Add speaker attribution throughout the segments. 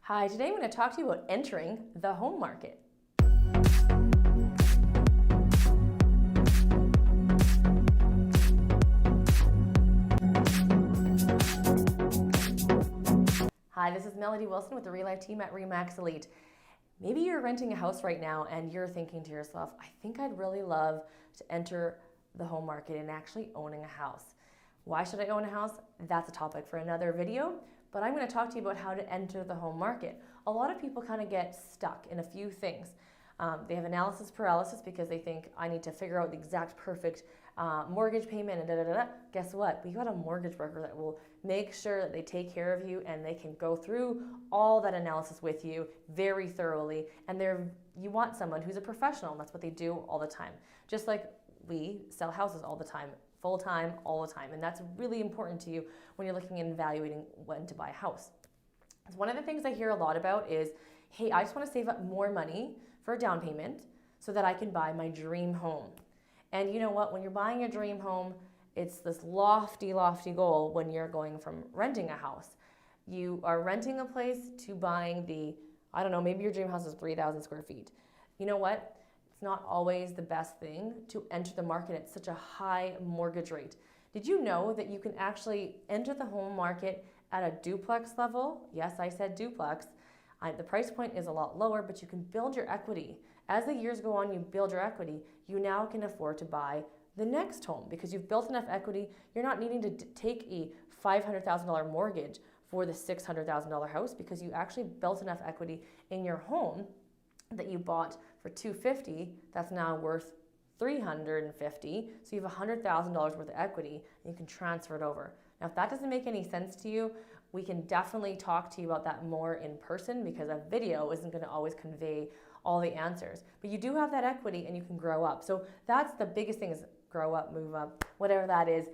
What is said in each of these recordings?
Speaker 1: Hi, today I'm going to talk to you about entering the home market. Hi, this is Melody Wilson with the Real Life team at Remax Elite. Maybe you're renting a house right now and you're thinking to yourself, I think I'd really love to enter the home market and actually owning a house. Why should I own a house? That's a topic for another video, but I'm going to talk to you about how to enter the home market. A lot of people kind of get stuck in a few things. They have analysis paralysis because they think I need to figure out the exact perfect mortgage payment and da-da-da-da. Guess what? We got a mortgage broker that will make sure that they take care of you and they can go through all that analysis with you very thoroughly. And you want someone who's a professional, and that's what they do all the time. Just like we sell houses all the time, full time, all the time. And that's really important to you when you're looking and evaluating when to buy a house. One of the things I hear a lot about is, hey, I just want to save up more money for a down payment so that I can buy my dream home. And you know what? When you're buying a dream home, it's this lofty, lofty goal when you're going from renting a house. You are renting a place to buying maybe your dream house is 3,000 square feet. You know what? It's not always the best thing to enter the market at such a high mortgage rate. Did you know that you can actually enter the home market at a duplex level? Yes, I said duplex. The price point is a lot lower, but you can build your equity. As the years go on, you build your equity. You now can afford to buy the next home because you've built enough equity. You're not needing to take a $500,000 mortgage for the $600,000 house because you actually built enough equity in your home that you bought for $250,000. That's now worth $350,000. So you have $100,000 worth of equity and you can transfer it over. Now, if that doesn't make any sense to you, we can definitely talk to you about that more in person because a video isn't going to always convey all the answers. But you do have that equity and you can grow up. So that's the biggest thing, is grow up, move up, whatever that is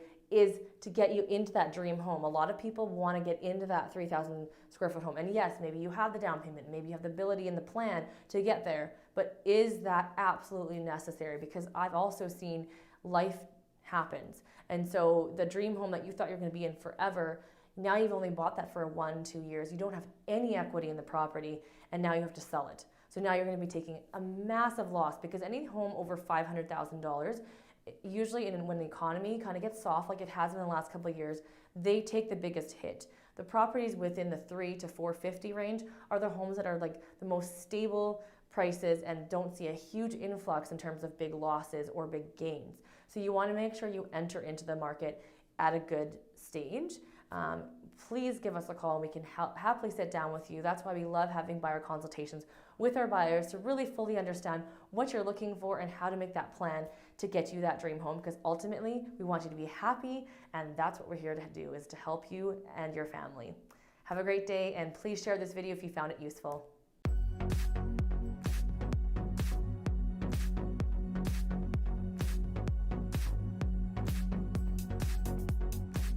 Speaker 1: to get you into that dream home. A lot of people want to get into that 3,000 square foot home. And yes, maybe you have the down payment, maybe you have the ability and the plan to get there, but is that absolutely necessary? Because I've also seen life happens. And so the dream home that you thought you're going to be in forever, now you've only bought that for 1-2 years. You don't have any equity in the property, and now you have to sell it. So now you're going to be taking a massive loss because any home over $500,000, usually when the economy kind of gets soft like it has in the last couple of years, they take the biggest hit. The properties within the $300,000 to $450,000 range are the homes that are like the most stable prices and don't see a huge influx in terms of big losses or big gains. So you want to make sure you enter into the market at a good stage. Please give us a call and we can happily sit down with you. That's why we love having buyer consultations with our buyers to really fully understand what you're looking for and how to make that plan to get you that dream home, because ultimately we want you to be happy, and that's what we're here to do, is to help you and your family. Have a great day, and please share this video if you found it useful.